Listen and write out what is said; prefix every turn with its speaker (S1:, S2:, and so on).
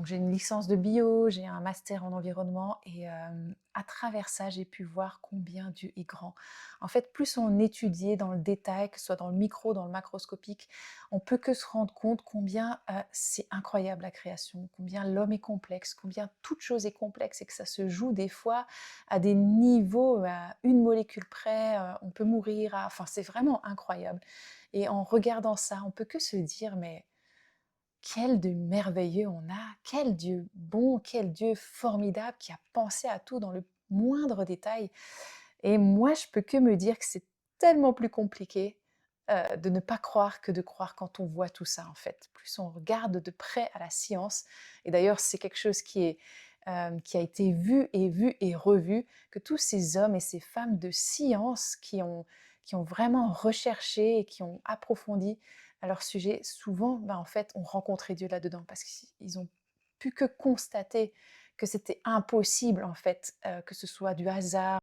S1: Donc j'ai une licence de bio, j'ai un master en environnement et à travers ça, j'ai pu voir combien Dieu est grand. En fait, plus on étudiait dans le détail, que ce soit dans le micro, dans le macroscopique, on peut que se rendre compte combien, c'est incroyable la création, combien l'homme est complexe, combien toute chose est complexe et que ça se joue des fois à des niveaux, à une molécule près, on peut mourir à enfin, c'est vraiment incroyable et en regardant ça, on peut que se dire: «Mais quel de merveilleux on a, quel Dieu bon, quel Dieu formidable qui a pensé à tout dans le moindre détail. Et moi, je peux que me dire que c'est tellement plus compliqué de ne pas croire que de croire quand on voit tout ça en fait. Plus on regarde de près à la science, et d'ailleurs c'est quelque chose qui a été vu et revu, que tous ces hommes et ces femmes de science qui ont vraiment recherché et qui ont approfondi à leur sujet, souvent, ben, en fait, ont rencontré Dieu là-dedans parce qu'ils ont pu que constater que c'était impossible, en fait, que ce soit du hasard